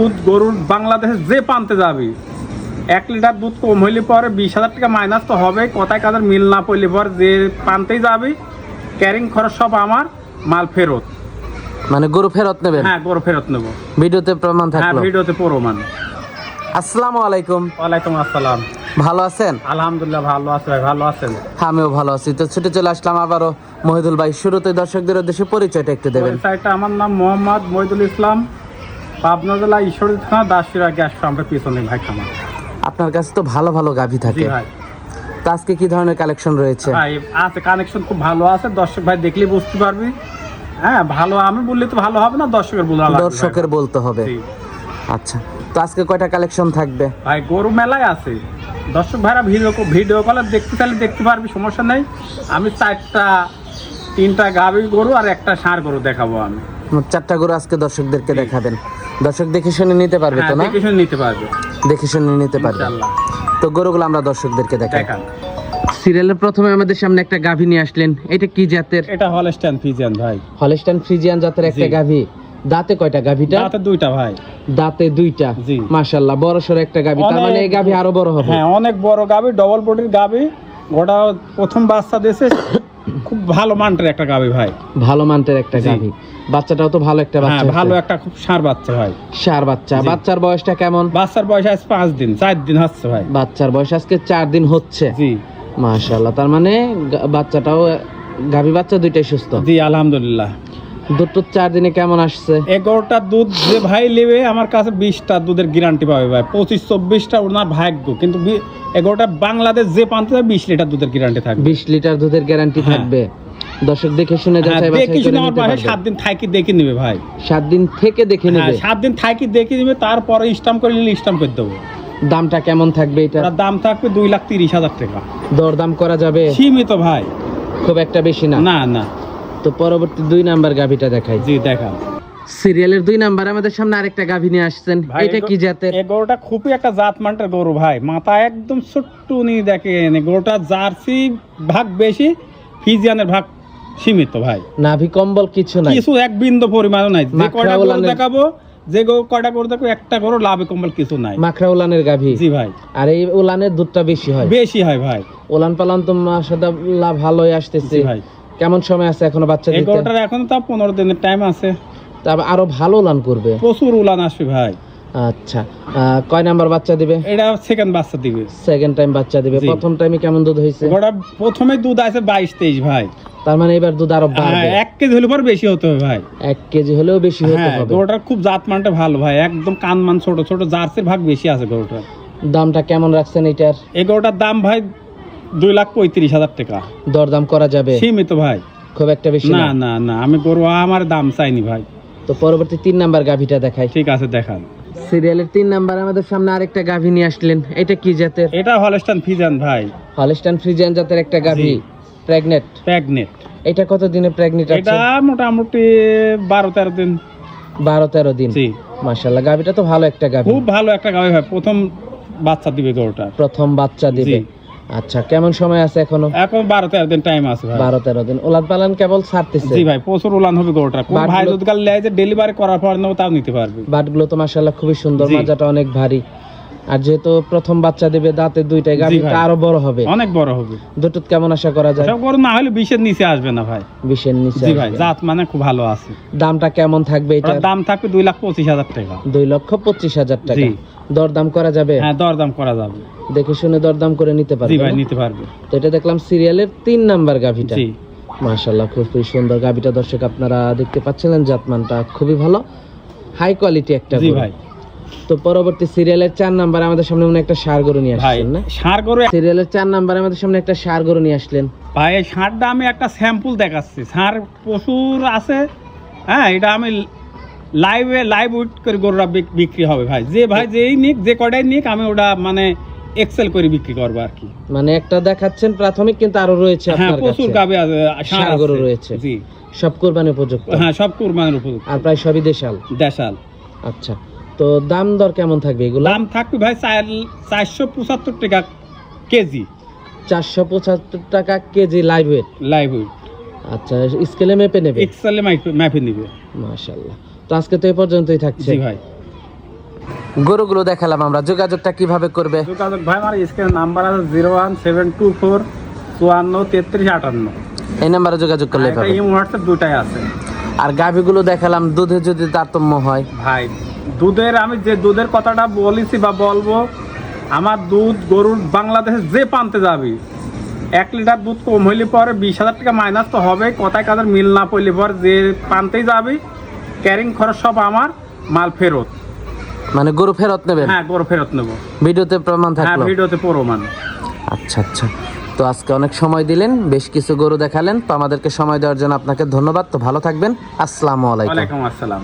দুধ গরুর বাংলাদেশে যে পানতে যাবি 1 লিটার দুধ কম হইলে পরে 20,000 টাকা মাইনাস তো হবে। কথায় কাদের মিল না পড়লে পরে যে পানতেই যাবি ক্যারিং খরচ সব আমার, মাল ফেরত। মানে গরু ফেরত নেবেন? হ্যাঁ, গরু ফেরত নেব। ভিডিওতে প্রমাণ হ্যাঁ, থাকলো। ভিডিওতে প্রমাণ। আসসালামু আলাইকুম। ওয়ালাইকুম আসসালাম। ভালো আছেন? আলহামদুলিল্লাহ ভালো আছি ভাই, ভালো আছেন? আমিও ভালো আছি। তো ছুটে চলে আসলাম আবারও। মহিদুল ভাই, শুরুতে দর্শকদের উদ্দেশ্যে পরিচয়টা একটু দেবেন। পরিচয়টা, আমার নাম মোহাম্মদ মহিদুল ইসলাম, পাবনা জেলা ঈশ্বরদী থানা দাসুরা গ্যাস পাম্পের পিছনে ভাই খামার। আপনার কাছে তো ভালো ভালো গাভী জি থাকে, ভাই। তো আজকে কি ধরনের কালেকশন রয়েছে? ভাই আছে, কানেকশন খুব ভালো আছে, দর্শক ভাই দেখলেই বুঝতে পারবি। হ্যাঁ, ভালো আমি বললে তো ভালো হবে না, দর্শকের বলা লাগবে। দর্শকের বলতে হবে। জি। আচ্ছা, তো আজকে কয়টা কালেকশন থাকবে? ভাই গরু মেলায় আছে, দর্শক ভাইরা ভিডিও কলে দেখতে চাইলে দেখতে পারবি, সমস্যা নেই। আমি 3টা গাভী গরু আর একটা ষাঁড় গরু দেখাবো আমি। 4টা গরু আজকে দর্শকদেরকে জি। দেখাবেন। দর্শক দেখে শুনে নিতে পারবে তো হ্যাঁ, না? দেখে শুনে নিতে পারবে দেখে শুনে নিতে পারবে। ইনশাআল্লাহ। তো গরুগুলো আমরা দর্শকদেরকে দেখাই। দেখান। সিরিয়ালের প্রথমে আমাদের সামনে একটা গাভী নিয়ে আসলেন। এটা কি জাতের? এটা হলস্টাইন ফ্রিজিয়ান ভাই। হলস্টাইন ফ্রিজিয়ান জাতের একটা জি। গাভী। দাঁতে কয়টা গাভীটা? দাঁতে 2টা ভাই। দাঁতে 2টা। জি। মাশাআল্লাহ, বড় সরো একটা গাভী। তার মানে এই গাভী আরো বড় হবে। হ্যাঁ, অনেক বড় গাভী, ডবল বডির গাভী। গোটা প্রথম বাচ্চা দিয়েছে, খুব ভালো মানের একটা গাভী ভাই। ভালো মানের একটা জি। গাভী। বাচ্চাটাও তো ভালো একটা হ্যাঁ, বাচ্চা। ভালো একটা খুব ষাঁড় বাচ্চা ভাই। ষাঁড় বাচ্চা। জি। বাচ্চার বয়সটা কেমন? বাচ্চার বয়স আজ 5 দিন, 4 দিন হচ্ছে ভাই। বাচ্চার বয়স আজকে 4 দিন হচ্ছে। জি মাশাআল্লাহ, তার মানে বাচ্চাটাও, গাভী বাচ্চা দুইটাই সুস্থ। জি আলহামদুলিল্লাহ। দুটো 4 দিনে কেমন আসছে? 11টা দুধ যে ভাই নেবে আমার কাছে 20টা দুধের গ্যারান্টি পাবে ভাই। 25-24টা ওনার ভাগ্য, কিন্তু 11টা বাংলাদেশ যে পান্তে 20 লিটার দুধের গ্যারান্টি থাকবে। 20 লিটার দুধের গ্যারান্টি হ্যাঁ। থাকবে। দর্শক দেখে শুনে হ্যাঁ, যাচাই বাছাই দেখি করে শুনে আমার নিতে বাসায় পারবে। 7 দিন থাকি দেখে নেবে ভাই। 7 দিন থেকে দেখে হ্যাঁ, নেবে। 7 দিন থাকি দেখে নেবে, তারপরে স্টাম্প করে নিলে স্টাম্প করে দেবো। দামটা কেমন থাকবে এটা? ওটার দাম থাকবে 2,30,000 টাকা। দরদাম করা যাবে? সীমিত ভাই, খুব একটা বেশি না। না না। তো পরবর্তী 2 নাম্বার গাভীটা দেখাই। জি দেখান। সিরিয়ালের 2 নাম্বার আমাদের সামনে আরেকটা গাভী নিয়ে আসছেন। ভাই, এটা কি জাতের? এই গরুটা খুবই একটা জাত মানের গরু ভাই। মাথা একদম ছোট্ট নি, দেখেন গরুটা জার্সি ভাগ বেশি, ফিজিয়ানের ভাগ সীমিত ভাই। নাভি কম্বল কিছু নাই। কিছু এক বিন্দু পরিমাণও নাই। যে মাখরা কয়টা গরু ওলানের- দেখাবো, যে কয়টা গরু দেখাবো, একটা গরু লাভে কম্বল কিছু নাই। মাখরা উলানের গাভী। জি ভাই, আর এই উলানের দুধটা বেশি হয়। বেশি হয় ভাই। উলান পালান তো মাশাআল্লাহ ভালোই আসতেছে। জি ভাই, কেমন সময় আছে এখনো বাচ্চা এই দিতে? গরুটার এখন তো 15 দিনের টাইম আছে। তবে আরো ভালো উলান করবে। প্রচুর উলান আসবে ভাই। আচ্ছা, কয় নাম্বার বাচ্চা দিবে? এটা সেকেন্ড বাচ্চা দিবে। সেকেন্ড টাইম বাচ্চা দিবে। জি। প্রথম টাইমে কেমন দুধ হয়েছে? গরুটা প্রথমে দুধ আছে 22-23 ভাই। তার মানে এবার দুধ আরো হ্যাঁ, বাড়বে। 1 কেজি হলে পর বেশি হতে হবে ভাই। 1 কেজি হলেও বেশি হতে হ্যাঁ, হবে। গরুটার খুব জাত মানটা ভালো ভাই, একদম কান মান ছোট ছোট, জার্সির ভাগ বেশি আছে গরুটার। দামটা কেমন রাখছেন এটার? এই গরুটার দাম ভাই 2,35,000 টাকা। দরদাম করা যাবে? সীমিত ভাই, খুব একটা বেশি না না। না না, আমি গরু আমার দাম চাইনি ভাই। তো পরবর্তী 3 নাম্বার গাভীটা দেখাই। ঠিক আছে দেখান। সিরিয়ালের 3 নাম্বার আমাদের সামনে আরেকটা গাভী নিয়ে আসলেন। এটা কি জাতের? এটা হলস্টাইন ফ্রিজিয়ান ভাই। হলস্টাইন ফ্রিজিয়ান জাতের একটা গাভী। জি। প্রেগনেন্ট? প্রেগনেন্ট। এটা কত দিনে প্রেগনেন্ট আছে? এটা মোটামুটি 12-13 দিন। 12-13 দিন। জি, মাশাআল্লাহ, গাভীটা তো ভালো একটা গাভী। খুব ভালো একটা গাভী ভাই। প্রথম বাচ্চা দিবে গরুটা। প্রথম বাচ্চা দিবে। জি। আচ্ছা, কেমন সময় আছে এখনো? এখন 12-13 দিন টাইম আছে ভাই। 12-13 দিন। উলান পালান কেবল ছাড়তেছে। জি ভাই, প্রচুর উলান হবে গরুটা। কোন বাটগুলো- ভাই যদি কাল লেয় যে ডেলিভারি করার পর নেও, তাও নিতে পারবে। বাটগুলো তো মাশাআল্লাহ খুবই সুন্দর, জি। মাজাটা অনেক ভারী। আর যেহেতু প্রথম বাচ্চা দিবে, দাঁতে 2টাই, জি গাভীটা ভাই। আরো বড় হবে। অনেক বড় হবে। দুটোত কেমন আশা করা যায়? সব গরু না হলে 20-এর নিচে আসবে না ভাই। 20-এর নিচে জি ভাই, আসবে। জাত মানে খুব ভালো আছে। দামটা কেমন থাকবে এটা? ওটার দাম থাকবে 2,25,000 টাকা। 2,25,000 টাকা। জি। দরদাম করা যাবে? হ্যাঁ, দরদাম করা যাবে। দেখে শুনে দরদাম করে নিতে জি পারবে ভাই, না? নিতে পারবে। তো এটা দেখলাম সিরিয়ালের 3 নাম্বার গাভীটা। জি মাশাআল্লাহ, খুবই সুন্দর গাভীটা। দর্শক আপনারা দেখতে পাচ্ছিলেন, জাতমানটা খুবই ভালো, হাই কোয়ালিটি একটা জি গরু। ভাই। তো পরবর্তী সিরিয়ালের 4 নাম্বার আমাদের সামনে মনে একটা ষাঁড় গরু নিয়ে ভাই আসছেন না? ষাঁড় গরু, সিরিয়ালের 4 নাম্বার আমাদের সামনে একটা ষাঁড় গরু নিয়ে আসলেন। ভাই এই ষাঁড়টা আমি একটা স্যাম্পল দেখাচ্ছি। ষাঁড় প্রচুর আছে। হ্যাঁ, এটা আমি লাইভ উইট করে গরুরা বিক্রি হবে ভাই। যে ভাই যেই নিক, যে কয়টাই নিক, আমি ওটা মানে এক্সেল করে বিক্রি করবো আর কি। মানে একটা দেখাচ্ছেন প্রাথমিক, কিন্তু আরো রয়েছে হ্যাঁ, আপনার প্রচুর কাছে। গাবে আছে, ষাঁড় গরু রয়েছে। জি সব কুরবানি উপযুক্ত। হ্যাঁ, সব কুরবানির উপর। আর প্রায় সবই দেশাল। দেশাল। আচ্ছা, তো দাম দর কেমন থাকবে এগুলো? দাম থাকবে ভাই 475 টাকা কেজি। 475 টাকা কেজি লাইভ ওয়েট। Live weight. আচ্ছা, স্কেলে মেপে নেবে? এক্সেলে ম্যাপে নিবে। মাশাআল্লাহ। তো আজকে তো এই পর্যন্তই থাকছে। জি ভাই। গরুগুলো দেখালাম আমরা, যোগাযোগটা কিভাবে করবে? যোগাযোগ ভাই আমার স্ক্রিনের নাম্বার আছে 01724543358। এই নাম্বারে যোগাযোগ করলে এটা পাবেন। ইমো হোয়াটসঅ্যাপ দুটাই আছে। আর গাভীগুলো দেখালাম, দুধে যদি তারতম্য হয়? ভাই দুধের আমি যে দুধের কথাটা বলেছি বা বলবো, আমার দুধ গরুর বাংলাদেশে যে পানতে যাবি 1 লিটার দুধ কম হইলে পরে 20,000 টাকা মাইনাস তো হবে, কথায় কাদের মিল না পড়লে পরে যে পানতেই যাবি ক্যারিং খরচ সব আমার, মাল ফেরত। মানে গরু ফেরত নেবেন? হ্যাঁ গরু ফেরত নেবো। ভিডিওতে প্রমাণ হ্যাঁ থাকলো? ভিডিওতে প্রমাণ। আচ্ছা আচ্ছা, তো আজকে অনেক সময় দিলেন, বেশ কিছু গরু দেখালেন, তো আমাদেরকে সময় দেওয়ার জন্য আপনাকে ধন্যবাদ। তো ভালো থাকবেন, আসসালামু আলাইকুম। ওয়ালাইকুম আসসালাম।